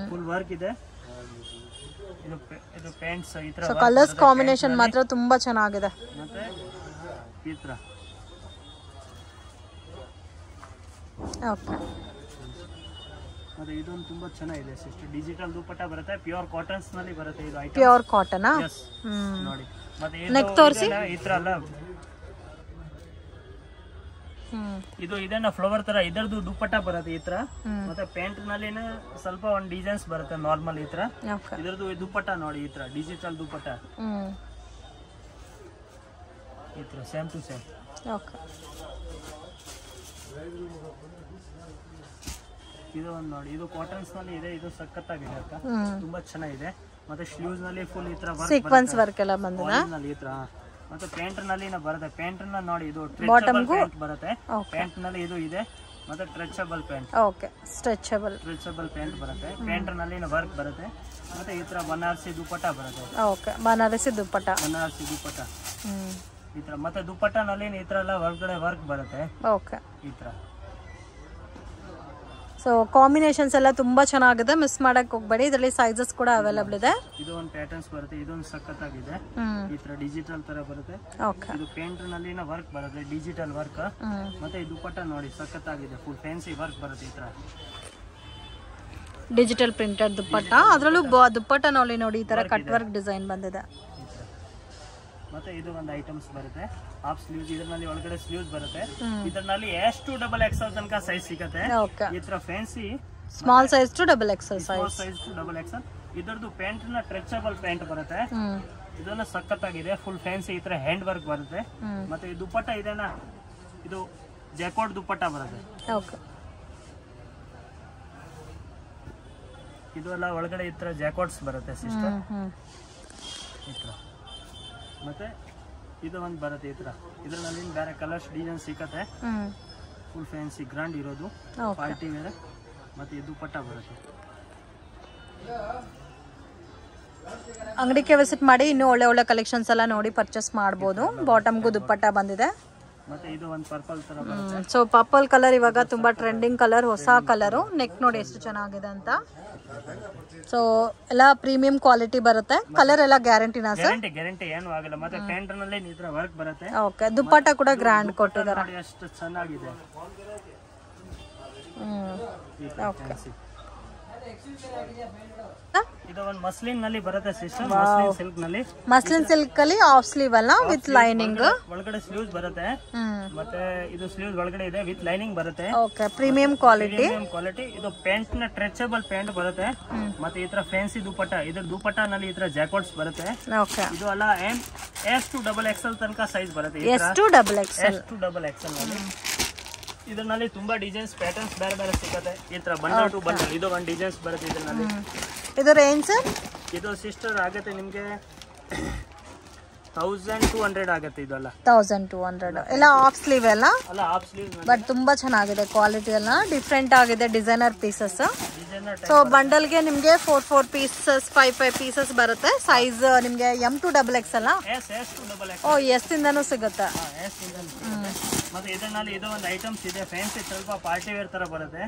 S2: ಫುಲ್ ವರ್ಕ್ ಇದೆ. ಇದು ಪ್ಯಾಂಟ್ಸ್ ಈ ತರ.
S1: ಸೊ ಕಲರ್ಸ್ ಕಾಂಬಿನೇಷನ್ ಮಾತ್ರ ತುಂಬಾ ಚೆನ್ನಾಗಿದೆ.
S2: ಮತ್ತೆ ಈ ತರ
S1: ಓಕೆ,
S2: ಮತ್ತೆ ಇದೊಂದು ತುಂಬಾ ಚೆನ್ನಾಗಿದೆ ಸಿಸ್ಟರ್. ಡಿಜಿಟಲ್ ದುಪ್ಪಟ್ಟ ಬರುತ್ತೆ, ಪ್ಯೂರ್ ಕಾಟನ್ಸ್ ನಲ್ಲಿ ಬರುತ್ತೆ ಇದು ಐಟಮ್.
S1: ಪ್ಯೂರ್ ಕಾಟನ್
S2: ನೋಡಿ. ಮತ್ತೆ
S1: ನೆಕ್ ತೋರಿಸಿ.
S2: ಈ ತರ ಅಲ್ಲ, ಇದು ಇದೇನ ಫ್ಲವರ್ ತರ ಇದರದು ದುಪ್ಪಟ್ಟ ಬರುತ್ತೆ ಈ ತರ. ಮತ್ತೆ ಪ್ಯಾಂಟ್ ನಲ್ಲಿ ಸ್ವಲ್ಪ ಒಂದು ಡಿಸೈನ್ಸ್ ಬರುತ್ತೆ ನಾರ್ಮಲ್ ಈ ತರ. ಇದರದು ದುಪ್ಪಟ್ಟ ನೋಡಿ ಈ ತರ ಡಿಜಿಟಲ್ ದುಪ್ಪಟ್ಟ ಈ ತರ ಸೇಮ್ ಟು ಸೇಮ್.
S1: ಓಕೆ,
S2: ಇದು ಒಂದು ನೋಡಿ, ಇದು ಕಾಟನ್ಸ್ ನಲ್ಲಿ ಇದೆ, ಇದು ಸಖತ್ತಾಗಿದೆ ಅಕ್ಕ, ತುಂಬಾ ಚೆನ್ನಾಗಿದೆ. ಮತ್ತೆ ಸ್ಲೀವ್ಸ್ ನಲ್ಲಿ ಫುಲ್ ಈ ತರ
S1: ಸೀಕ್ವೆನ್ಸ್ ವರ್ಕ್ ಎಲ್ಲ ಬಂದಿದೆ
S2: ಈ ತರ. ಮತ್ತೆ ಪ್ಯಾಂಟ್ ನಲ್ಲಿ ಬರುತ್ತೆ, ಪ್ಯಾಂಟ್ ನ ನೋಡಿ ಇದು ಸ್ಟ್ರೆಚಬಲ್ ಪ್ಯಾಂಟ್ ಬರುತ್ತೆ. ಪ್ಯಾಂಟ್ ನಲ್ಲಿ ಇದು ಇದೆ, ಮತ್ತೆ stretchable pant.
S1: Okay, stretchable
S2: pant ಬರುತ್ತೆ. ಪ್ಯಾಂಟ್ ನಲ್ಲಿ ವರ್ಕ್ ಬರುತ್ತೆ. ಮತ್ತೆ ಈ ತರ ಬನಾರಸಿ ದುಪ್ಪಟ್ಟ ಬರುತ್ತೆ.
S1: ಓಕೆ, ಬನಾರಸಿ ದುಪ್ಪಟ್ಟ
S2: ಈ ತರ. ಮತ್ತೆ ದುಪ್ಪಟ್ಟ ನಲ್ಲಿ ಈ ತರ ಎಲ್ಲ ಹೊರಗಡೆ ವರ್ಕ್ ಬರುತ್ತೆ.
S1: ಓಕೆ,
S2: ಈ ತರ.
S1: ಸೊ ಕಾಂಬಿನೇಷನ್ಸ್ ಎಲ್ಲ ತುಂಬಾ ಚೆನ್ನಾಗಿದೆ, ಮಿಸ್ ಮಾಡಕ್ ಹೋಗ್ಬೇಡಿ. ಇದರಲ್ಲಿ ಸೈಜಸ್ ಕೂಡ ಅವೈಲೇಬಲ್ ಇದೆ.
S2: ಇದು ಒಂದು ಪ್ಯಾಟರ್ನ್ಸ್ ಬರುತ್ತೆ, ಇದೊಂದು ಸಖತ್ತಾಗಿದೆ. ಈ ತರ ಡಿಜಿಟಲ್ ತರ ಬರುತ್ತೆ.
S1: ಓಕೆ,
S2: ಇದು ಪ್ಯಾಂಟ್ ನಲ್ಲಿ ವರ್ಕ್ ಬರುತ್ತೆ, ಡಿಜಿಟಲ್ ವರ್ಕ್. ಮತ್ತೆ ಈ ದುಪ್ಪಟ್ಟ ನೋಡಿ ಸಖತ್ತಾಗಿದೆ, ಫುಲ್ ಫ್ಯಾನ್ಸಿ ವರ್ಕ್ ಬರುತ್ತೆ ಈ ತರ.
S1: ಡಿಜಿಟಲ್ ಪ್ರಿಂಟೆಡ್ ದುಪ್ಪಟ್ಟ, ಅದರಲ್ಲೂ ದುಪ್ಪಟ್ಟ ನೋಡಿ ಈ ತರ ಕಟ್ ವರ್ಕ್ ಡಿಸೈನ್ ಬಂದಿದೆ.
S2: ಮತ್ತೆ ಇದು ಒಂದು ಐಟಮ್ಸ್ ಬರುತ್ತೆ, ಹಾಫ್ ಸ್ಲೀವ್ಸ್. ಇದರಲ್ಲಿ ಒಳಗಡೆ ಸ್ಲೀವ್ಸ್ ಬರುತ್ತೆ. ಇದರಲ್ಲಿ S to XXL ತನಕ ಸೈಜ್ ಸಿಗುತ್ತೆ. ಈ ತರ fancy
S1: small size to XXL
S2: size to XXL. ಇದರದು ಪ್ಯಾಂಟ್ ನ ಸ್ಟ್ರೆಚಬಲ್ ಪ್ಯಾಂಟ್ ಬರುತ್ತೆ. ಇದನ್ನ ಸಖತ್ತಾಗಿದೆ, ಫುಲ್ ಫ್ಯಾನ್ಸಿ ಈ ತರ ಹ್ಯಾಂಡ್ ವರ್ಕ್ ಬರುತ್ತೆ. ಮತ್ತೆ ಈ ದುಪ್ಪಟ್ಟ ಇದೆನಾ, ಇದು ಜಾಕೋಟ್ ದುಪ್ಪಟ್ಟ ಬರುತ್ತೆ.
S1: ಓಕೆ,
S2: ಇದು ಎಲ್ಲ ಒಳಗಡೆ ಈ ತರ ಜಾಕೋಟ್ಸ್ ಬರುತ್ತೆ ಸಿಸ್ಟರ್ ಈ ತರ. ಮತ್ತೆ ಇದು ಒಂದು ಬರುತ್ತೆ ಈ ತರ. ಇದರಲ್ಲಿ ಬೇರೆ ಕಲರ್ಸ್ ಡಿಸೈನ್ ಸಿಕ್ಕತ್ತೆ, ಫುಲ್ ಫ್ಯಾನ್ಸಿ ಗ್ರ್ಯಾಂಡ್ ಇರೋದು, ಪಾರ್ಟಿ ವೇರ್. ಮತ್ತೆ ಇದು ದುಪ್ಪಟ್ಟ ಬರುತ್ತೆ.
S1: ಅಂಗಡಿಗೆ ವಿಸಿಟ್ ಮಾಡಿ, ಇನ್ನೂ ಒಳ್ಳೆ ಒಳ್ಳೆ ಕಲೆಕ್ಷನ್ಸ್ ಎಲ್ಲ ನೋಡಿ ಪರ್ಚೇಸ್ ಮಾಡ್ಬೋದು. ಬಾಟಮ್ಗೂ ದುಪ್ಪಟ್ಟ ಬಂದಿದೆ.
S2: ಮತ್ತೆ ಇದು ಒಂದು ಪರ್ಪಲ್ ತರ ಬರುತ್ತೆ.
S1: ಸೊ ಪರ್ಪಲ್ ಕಲರ್ ಇವಾಗ ತುಂಬಾ ಟ್ರೆಂಡಿಂಗ್ ಕಲರ್, ಹೊಸ ಕಲರು. ನೆಕ್ ನೋಡಿ ಎಷ್ಟು ಚೆನ್ನಾಗಿದೆ ಅಂತ. ಸೊ ಎಲ್ಲ ಪ್ರೀಮಿಯಂ ಕ್ವಾಲಿಟಿ ಬರುತ್ತೆ. ಕಲರ್ ಎಲ್ಲ ಗ್ಯಾರಂಟಿನಾ ಸರ್?
S2: ಗ್ಯಾರಂಟಿ ಏನು ಆಗಲ್ಲ. ಮತ್ತೆ ಪ್ಯಾಂಟ್ ನಲ್ಲಿ ಈ ತರ ವರ್ಕ್ ಬರುತ್ತೆ.
S1: ಓಕೆ, ದುಪ್ಪಟ್ಟ ಕೂಡ ಗ್ರ್ಯಾಂಡ್ ಕೊಟ್ಟಿದ್ದಾರೆ.
S2: ಎಷ್ಟು ಚೆನ್ನಾಗಿದೆ.
S1: ಓಕೆ,
S2: ಇದು ಒಂದು ಮಸ್ಲಿನ್ ನಲ್ಲಿ ಬರುತ್ತೆ ಸಿಸ್ಟರ್, ಮಸ್ಲಿನ್ ಸಿಲ್ಕ್ ನಲ್ಲಿ.
S1: ಮಸ್ಲಿನ್ ಸಿಲ್ಕ್ ಅಲ್ಲಿ ಆಫ್ ಸ್ಲೀವ್ ಅಲ್ಲ, ವಿತ್ ಲೈನಿಂಗ್.
S2: ಒಳಗಡೆ ಸ್ಲೀವ್ಸ್ ಬರುತ್ತೆ. ಮತ್ತೆ ಇದು ಸ್ಲೀವ್ಸ್ ಒಳಗಡೆ ಇದೆ, ವಿತ್ ಲೈನಿಂಗ್ ಬರುತ್ತೆ.
S1: Okay, premium quality.
S2: ಇದು ಪ್ಯಾಂಟ್ ನ ಸ್ಟ್ರೆಚಬಲ್ ಪ್ಯಾಂಟ್ ಬರುತ್ತೆ. ಮತ್ತೆ ಈ ತರ ಫ್ಯಾನ್ಸಿ ದುಪ್ಪಟ್ಟ. ಇದ್ರ ದುಪ್ಪಟ್ಟ ನಲ್ಲಿ ಈ ತರ ಜಾಕೋಟ್ಸ್ ಬರುತ್ತೆ.
S1: ಓಕೆ,
S2: ಇದು ಅಲ್ಲ S to XXL ತನಕ ಸೈಜ್ ಬರುತ್ತೆ.
S1: S to XXL
S2: ನಲ್ಲಿ ಇದರಲ್ಲಿ ತುಂಬಾ ಡಿಸೈನ್ಸ್ ಪ್ಯಾಟರ್ನ್ಸ್ ಬೇರೆ ಬೇರೆ ಸಿಗುತ್ತೆ. ಈ ತರ ಬಂಡಲ್ ಟು ಬಂಡಲ್ ಇದು ಒಂದು ಡಿಸೈನ್ಸ್ ಬರುತ್ತೆ ಇದರಲ್ಲಿ.
S1: ಇದು ರೇಂಜ್ ಸರ್?
S2: ಇದು ಸಿಸ್ಟರ್ ಆಗುತ್ತೆ ನಿಮಗೆ 1200 ಆಗುತ್ತೆ. ಇದೆಲ್ಲ
S1: 1200 ಎಲ್ಲ ಆಫ್ ಸ್ಲೀವ್ ಎಲ್ಲ
S2: ಆಫ್ ಸ್ಲೀವ್.
S1: ಬಟ್ ತುಂಬಾ ಚೆನ್ನಾಗಿದೆ, ಕ್ವಾಲಿಟಿ ಎಲ್ಲ ಡಿಫ್ರೆಂಟ್ ಆಗಿದೆ, ಡಿಸೈನರ್ ಪೀಸಸ್. ಸೊ ಬಂಡಲ್ಗೆ ನಿಮಗೆ 4 ಪೀಸಸ್ 5 ಪೀಸಸ್ ಬರುತ್ತೆ. ಸೈಜ್ ನಿಮಗೆ M to XXL ಅಲ್ಲ? ಓ, S ಇಂದನೂ ಸಿಗುತ್ತೆ.
S2: ಮತ್ತೆ ಇದರಲ್ಲಿ ಇದು ಒಂದು ಐಟಮ್ಸ್ ಇದೆ, ಫ್ಯಾನ್ಸಿ ಸ್ವಲ್ಪ ಪಾರ್ಟಿ ವೇರ್ ತರ ಬರುತ್ತೆ.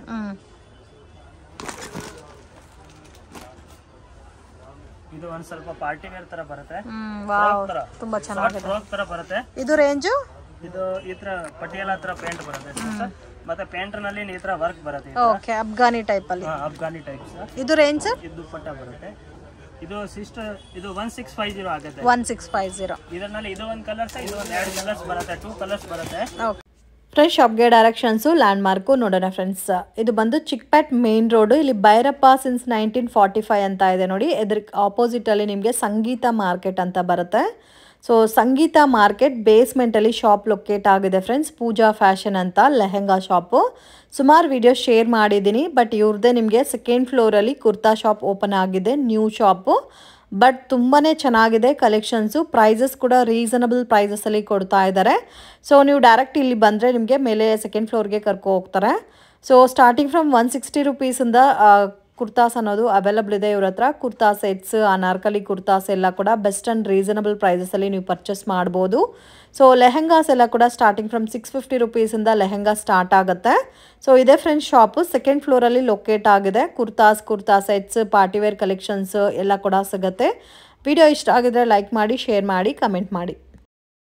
S2: ಇದು ಒಂದು ಸ್ವಲ್ಪ ಪಾರ್ಟಿ ವೇರ್ ತರ ಬರುತ್ತೆ.
S1: ತುಂಬಾ ಚೆನ್ನಾಗಿದೆ,
S2: ಫ್ರಾಕ್ ತರ ಬರುತ್ತೆ.
S1: ಇದು ರೇಂಜ್?
S2: ಇದು ಈ ತರ ಪಟಿಯಾಲ ತರ ಪ್ಯಾಂಟ್ ಬರುತ್ತೆ. ಮತ್ತೆ ಪ್ಯಾಂಟ್ ನಲ್ಲಿ ಈ ತರ ವರ್ಕ್ ಬರುತ್ತೆ.
S1: ಓಕೆ, ಅಫ್ಘಾನಿ ಟೈಪ್ ಅಲ್ಲಿ.
S2: Afghani types.
S1: ಇದು ರೇಂಜ್?
S2: ಇದು ದುಪ್ಪಟ್ಟ ಬರುತ್ತೆ. ಇದು ಸಿಸ್ಟರ್ ಇದು 1650 ಆಗುತ್ತೆ.
S1: 1650.
S2: ಇದರಲ್ಲಿ ಇದು ಒಂದು ಕಲರ್ಸ್, ಇದು ಒಂದು 2 ಕಲರ್ಸ್ ಬರುತ್ತೆ, 2 ಕಲರ್ಸ್ ಬರುತ್ತೆ.
S1: ಫ್ರೆಂಡ್ಸ್, ಶಾಪ್ಗೆ ಡೈರೆಕ್ಷನ್ಸು ಲ್ಯಾಂಡ್ ಮಾರ್ಕು ನೋಡೋಣ ಫ್ರೆಂಡ್ಸ್. ಇದು ಬಂದು ಚಿಕ್ಪೇಟ್ ಮೇನ್ ರೋಡು. ಇಲ್ಲಿ ಭೈರಪ್ಪ ಸಿನ್ಸ್ 1945 ಅಂತ ಇದೆ ನೋಡಿ. ಇದ್ರ ಆಪೋಸಿಟ್ ಅಲ್ಲಿ ನಿಮಗೆ ಸಂಗೀತ ಮಾರ್ಕೆಟ್ ಅಂತ ಬರುತ್ತೆ. ಸೊ ಸಂಗೀತ ಮಾರ್ಕೆಟ್ ಬೇಸ್ಮೆಂಟಲ್ಲಿ ಶಾಪ್ ಲೊಕೇಟ್ ಆಗಿದೆ ಫ್ರೆಂಡ್ಸ್. ಪೂಜಾ ಫ್ಯಾಷನ್ ಅಂತ ಲೆಹೆಂಗಾ ಶಾಪು. ಸುಮಾರು ವಿಡಿಯೋ ಶೇರ್ ಮಾಡಿದ್ದೀನಿ, ಬಟ್ ಇವ್ರದ್ದೇ ನಿಮಗೆ ಸೆಕೆಂಡ್ ಫ್ಲೋರಲ್ಲಿ ಕುರ್ತಾ ಶಾಪ್ ಓಪನ್ ಆಗಿದೆ, ನ್ಯೂ ಶಾಪು. ಬಟ್ ತುಂಬಾ ಚೆನ್ನಾಗಿದೆ ಕಲೆಕ್ಷನ್ಸು. ಪ್ರೈಸಸ್ ಕೂಡ ರೀಸನಬಲ್ ಪ್ರೈಸಸಲ್ಲಿ ಕೊಡ್ತಾ ಇದ್ದಾರೆ. ಸೊ ನೀವು ಡೈರೆಕ್ಟ್ ಇಲ್ಲಿ ಬಂದರೆ ನಿಮಗೆ ಮೇಲೆ ಸೆಕೆಂಡ್ ಫ್ಲೋರ್ಗೆ ಕರ್ಕೊ ಹೋಗ್ತಾರೆ. ಸೊ ಸ್ಟಾರ್ಟಿಂಗ್ ಫ್ರಮ್ 160 ರುಪೀಸಿಂದ ಕುರ್ತಾಸ್ ಅನ್ನೋದು ಅವೈಲಬಲ್ ಇದೆ ಇವ್ರ ಹತ್ರ. ಕುರ್ತಾ ಸೆಟ್ಸ್, ಅನಾರ್ಕಲಿ ಕುರ್ತಾಸ್ ಎಲ್ಲ ಕೂಡ ಬೆಸ್ಟ್ ಆ್ಯಂಡ್ ರೀಸನಬಲ್ ಪ್ರೈಸಸಲ್ಲಿ ನೀವು ಪರ್ಚೇಸ್ ಮಾಡ್ಬೋದು. ಸೊ ಲೆಹೆಂಗಾಸ್ ಎಲ್ಲ ಕೂಡ ಸ್ಟಾರ್ಟಿಂಗ್ ಫ್ರಮ್ 650 ರುಪೀಸಿಂದ ಲೆಹೆಂಗಾ ಸ್ಟಾರ್ಟ್ ಆಗುತ್ತೆ. ಸೊ ಇದೇ ಫ್ರೆಂಡ್ಸ್ ಶಾಪು ಸೆಕೆಂಡ್ ಫ್ಲೋರಲ್ಲಿ ಲೊಕೇಟ್ ಆಗಿದೆ. ಕುರ್ತಾ ಸೆಟ್ಸ್, ಪಾರ್ಟಿವೇರ್ ಕಲೆಕ್ಷನ್ಸ್ ಎಲ್ಲ ಕೂಡ ಸಿಗುತ್ತೆ. ವಿಡಿಯೋ ಇಷ್ಟ ಆಗಿದ್ರೆ ಲೈಕ್ ಮಾಡಿ, ಶೇರ್ ಮಾಡಿ, ಕಮೆಂಟ್ ಮಾಡಿ.